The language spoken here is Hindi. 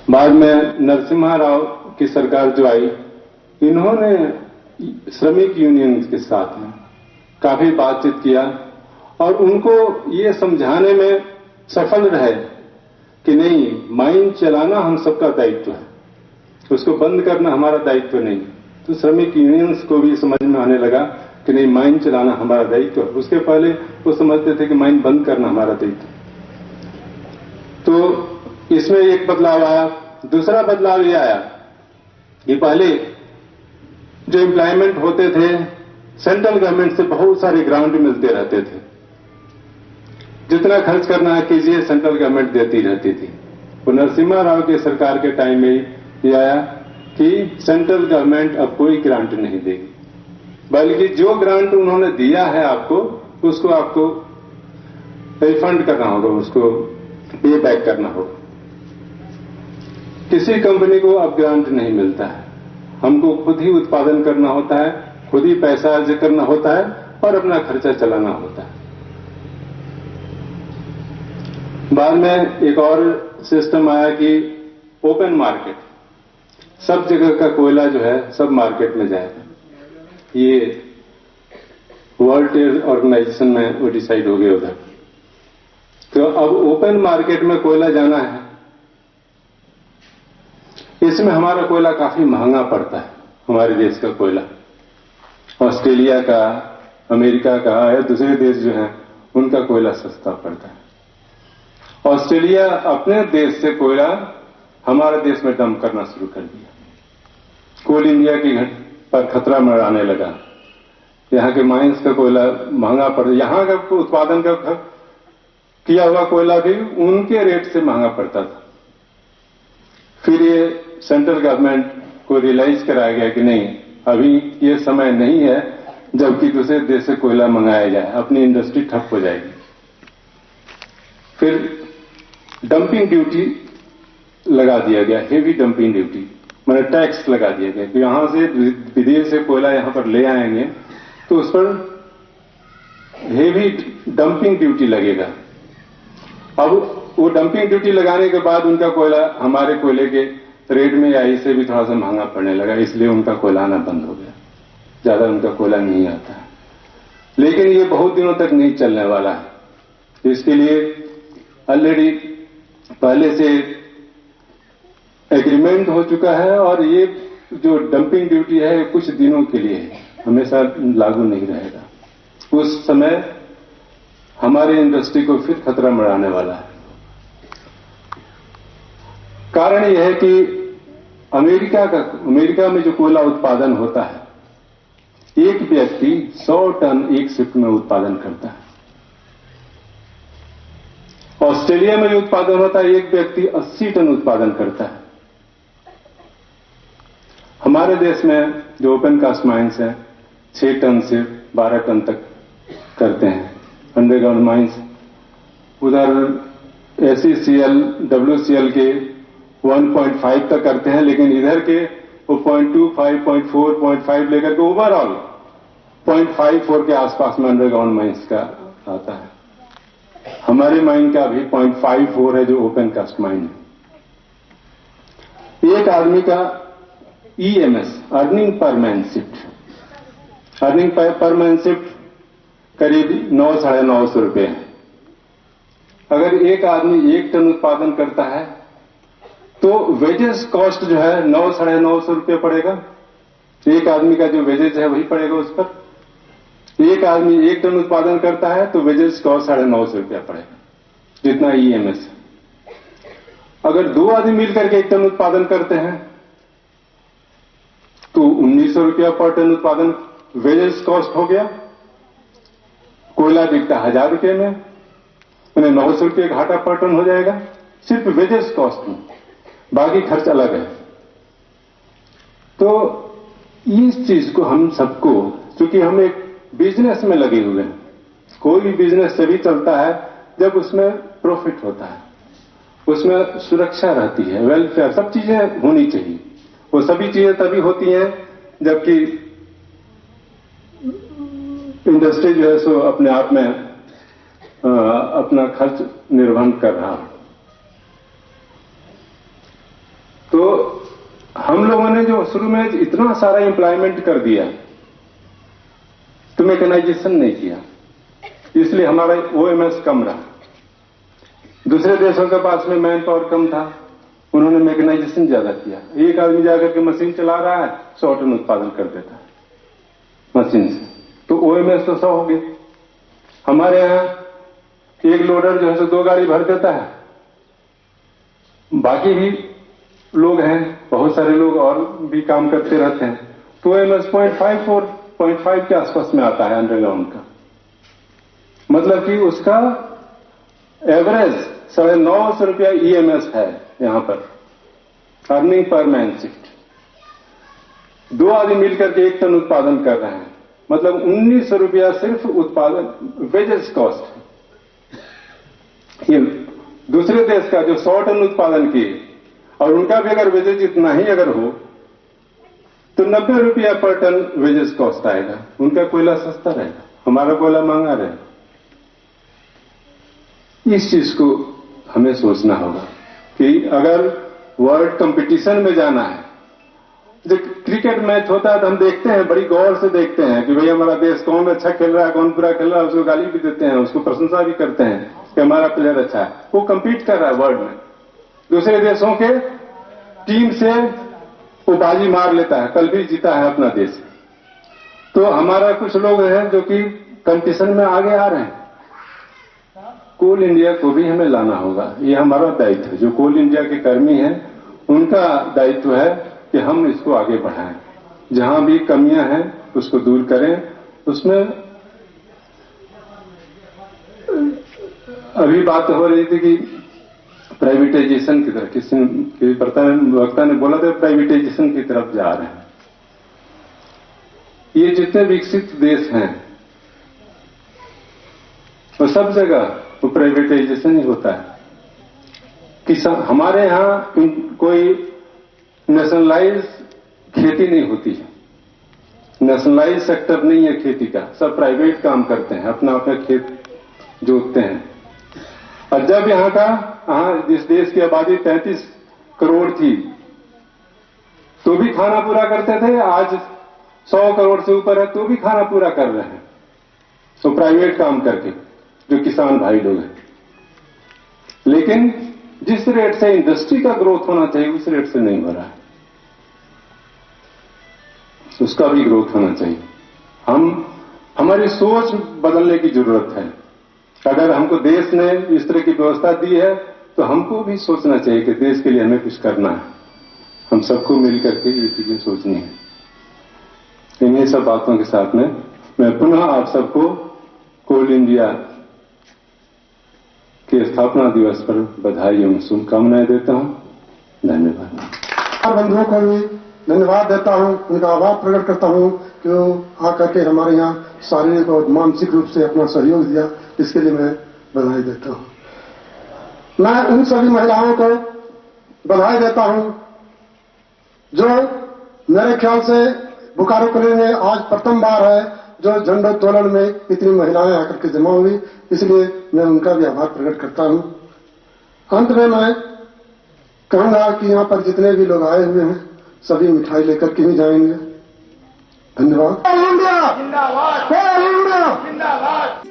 बाद में नरसिम्हा राव की सरकार जो आई, इन्होंने श्रमिक यूनियन के साथ में काफी बातचीत किया और उनको ये समझाने में सफल रहे कि नहीं, माइन चलाना हम सबका दायित्व है, उसको बंद करना हमारा दायित्व नहीं। तो श्रमिक यूनियंस को भी समझ में आने लगा कि नहीं, माइन चलाना हमारा दायित्व है। उसके पहले वो समझते थे कि माइन बंद करना हमारा दायित्व। तो इसमें एक बदलाव आया। दूसरा बदलाव ये आया कि पहले जो एम्प्लॉयमेंट होते थे, सेंट्रल गवर्नमेंट से बहुत सारे ग्रांट मिलते रहते थे, जितना खर्च करना है कीजिए, सेंट्रल गवर्नमेंट देती रहती थी। वो नरसिम्हा राव के सरकार के टाइम में ये आया कि सेंट्रल गवर्नमेंट अब कोई ग्रांट नहीं देगी, बल्कि जो ग्रांट उन्होंने दिया है आपको, उसको आपको रिफंड करना होगा, उसको पे बैक करना होगा। किसी कंपनी को अब ग्रांट नहीं मिलता है, हमको खुद ही उत्पादन करना होता है, खुद ही पैसा अर्ज करना होता है और अपना खर्चा चलाना होता है। बाद में एक और सिस्टम आया कि ओपन मार्केट, सब जगह का कोयला जो है सब मार्केट में जाएगा। ये वर्ल्ड ट्रेड ऑर्गेनाइजेशन में वो डिसाइड हो गया उधर। तो अब ओपन मार्केट में कोयला जाना है, इसमें हमारा कोयला काफी महंगा पड़ता है। हमारे देश का कोयला ऑस्ट्रेलिया का, अमेरिका का या दूसरे देश जो हैं उनका कोयला सस्ता पड़ता है। ऑस्ट्रेलिया अपने देश से कोयला हमारे देश में डंप करना शुरू कर दिया। कोल इंडिया की पर खतरा मंडराने लगा। यहां के माइंस का कोयला महंगा पड़, यहां का उत्पादन का किया हुआ कोयला भी उनके रेट से महंगा पड़ता था। फिर ये सेंट्रल गवर्नमेंट को रियलाइज कराया गया कि नहीं, अभी ये समय नहीं है जबकि दूसरे देश से कोयला मंगाया जाए, अपनी इंडस्ट्री ठप हो जाएगी। फिर डंपिंग ड्यूटी लगा दिया गया, हेवी डंपिंग ड्यूटी, मैंने टैक्स लगा दिया गया कि यहां से विदेश से कोयला यहां पर ले आएंगे तो उस पर हेवी डंपिंग ड्यूटी लगेगा। अब वो डंपिंग ड्यूटी लगाने के बाद उनका कोयला हमारे कोयले के रेट में या इससे भी थोड़ा सा महंगा पड़ने लगा, इसलिए उनका कोयला आना बंद हो गया, ज्यादा उनका कोयला नहीं आता है। लेकिन ये बहुत दिनों तक नहीं चलने वाला है। इसके लिए ऑलरेडी पहले से एग्रीमेंट हो चुका है और ये जो डंपिंग ड्यूटी है कुछ दिनों के लिए है, हमेशा लागू नहीं रहेगा। उस समय हमारी इंडस्ट्री को फिर खतरा मंडराने वाला है। कारण यह है कि अमेरिका में जो कोयला उत्पादन होता है, एक व्यक्ति 100 टन एक शिफ्ट में उत्पादन करता है। ऑस्ट्रेलिया में जो उत्पादन होता है, एक व्यक्ति 80 टन उत्पादन करता है। हमारे देश में जो ओपन कास्ट माइंस है 6 टन से 12 टन तक करते हैं अंडरग्राउंड माइंस। उधर SECL, WCL के 1.5 तक करते हैं, लेकिन इधर के वो 0.25, 0.4, 0.5 लेकर के ओवरऑल 0.54 के आसपास में अंडरग्राउंड माइंस का आता है। हमारे माइन का भी 0.54 है जो ओपन कास्ट माइन है। एक आदमी का EMS, earning per man shift, earning per man shift करीब 900-950 रुपए है। अगर एक आदमी 1 टन उत्पादन करता है तो वेजेस कॉस्ट जो है 900-950 रुपये पड़ेगा। एक आदमी का जो वेजेस है वही पड़ेगा उस पर। एक आदमी 1 टन उत्पादन करता है तो वेजेस कॉस्ट 950 रुपया पड़ेगा, जितना EMS है। अगर 2 आदमी मिलकर के 1 टन उत्पादन करते हैं तो 1900 रुपया पर टन उत्पादन वेजेस कॉस्ट हो गया। कोयला बिकता 1000 रुपये में, उन्हें 900 रुपये घाटा पर टन हो जाएगा सिर्फ वेजेस कॉस्ट में, बाकी खर्च अलग है। तो इस चीज को हम सबको, क्योंकि हम एक बिजनेस में लगे हुए हैं, कोई भी बिजनेस तभी चलता है जब उसमें प्रॉफिट होता है, उसमें सुरक्षा रहती है, वेलफेयर, सब चीजें होनी चाहिए। वो सभी चीजें तभी होती हैं जबकि इंडस्ट्री जो है सो अपने आप में अपना खर्च निर्वहन कर रहा है। तो हम लोगों ने जो शुरू में इतना सारा एम्प्लॉयमेंट कर दिया तो मैकेनाइजेशन नहीं किया, इसलिए हमारा ओएमएस कम रहा। दूसरे देशों के पास में मैन पावर कम था, उन्होंने मैकेनाइजेशन ज्यादा किया। एक आदमी जाकर के मशीन चला रहा है, 100 टन उत्पादन कर देता है मशीन से, तो ओएमएस तो 100 हो गए। हमारे यहां एक लोडर जो है सो 2 गाड़ी भर देता है, बाकी भी लोग हैं, बहुत सारे लोग और भी काम करते रहते हैं, तो ओएमएस 0.5 के आसपास में आता है अंडरग्राउंड का। मतलब कि उसका एवरेज 950 रुपया ईएमएस है यहां पर, अर्निंग पर मैन शिफ्ट। 2 आदमी मिलकर के 1 टन उत्पादन कर रहे हैं, मतलब 1900 रुपया सिर्फ उत्पादन वेजेस कॉस्ट है। ये दूसरे देश का जो 100 टन उत्पादन किए और उनका भी अगर वेजेस इतना ही अगर हो तो 90 रुपया पर टन वेजेस कॉस्ट आएगा। उनका कोयला सस्ता रहेगा, हमारा कोयला महंगा रहेगा। इस चीज को हमें सोचना होगा कि अगर वर्ल्ड कंपटीशन में जाना है, जो क्रिकेट मैच होता है तो हम देखते हैं, बड़ी गौर से देखते हैं कि भाई हमारा देश कौन अच्छा खेल रहा है, कौन बुरा खेल रहा है, उसको गाली भी देते हैं, उसको प्रशंसा भी करते हैं कि हमारा प्लेयर अच्छा है। वो कंपीट कर रहा है वर्ल्ड में, दूसरे देशों के टीम से वो बाजी मार लेता है, कल भी जीता है अपना देश। तो हमारा कुछ लोग हैं जो कि कंपटीशन में आगे आ रहे हैं। कोल इंडिया को भी हमें लाना होगा, ये हमारा दायित्व है। जो कोल इंडिया के कर्मी हैं उनका दायित्व है कि हम इसको आगे बढ़ाएं, जहां भी कमियां हैं उसको दूर करें। उसमें अभी बात हो रही थी कि प्राइवेटाइजेशन की तरफ, किसी वक्ता ने बोला था प्राइवेटाइजेशन की तरफ जा रहे हैं। ये जितने विकसित देश हैं वो सब जगह वो प्राइवेटाइजेशन ही होता है। हमारे यहां कोई नेशनलाइज खेती नहीं होती है, नेशनलाइज सेक्टर नहीं है खेती का, सब प्राइवेट काम करते हैं, अपना अपना खेत जोतते हैं। और जब यहाँ जिस देश की आबादी 33 करोड़ थी तो भी खाना पूरा करते थे, आज 100 करोड़ से ऊपर है तो भी खाना पूरा कर रहे हैं, तो प्राइवेट काम करके, जो किसान भाई लोग हैं। लेकिन जिस रेट से इंडस्ट्री का ग्रोथ होना चाहिए उस रेट से नहीं हो रहा है, उसका भी ग्रोथ होना चाहिए। हमारी सोच बदलने की जरूरत है। अगर हमको देश ने इस तरह की व्यवस्था दी है तो हमको भी सोचना चाहिए कि देश के लिए हमें कुछ करना है। हम सबको मिलकर के ये चीजें सोचनी है। इन्हीं सब बातों के साथ में मैं पुनः आप सबको कोल इंडिया के स्थापना दिवस पर बधाई एवं शुभकामनाएं देता हूं। धन्यवाद। बंधुओं को भी धन्यवाद देता हूं, उनका आभार प्रकट करता हूं कि वो आकर के हमारे यहाँ शारीरिक और मानसिक रूप से अपना सहयोग दिया, इसके लिए मैं बधाई देता हूं। मैं उन सभी महिलाओं को बधाई देता हूं जो मेरे ख्याल से बोकारो जिले में आज प्रथम बार है जो झंडोत्तोलन में इतनी महिलाएं आकर के जमा हुई, इसलिए मैं उनका भी आभार प्रकट करता हूं। अंत में मैं कहूंगा कि यहाँ पर जितने भी लोग आए हुए हैं सभी मिठाई लेकर के ही जाएंगे। धन्यवाद। जिंदाबाद।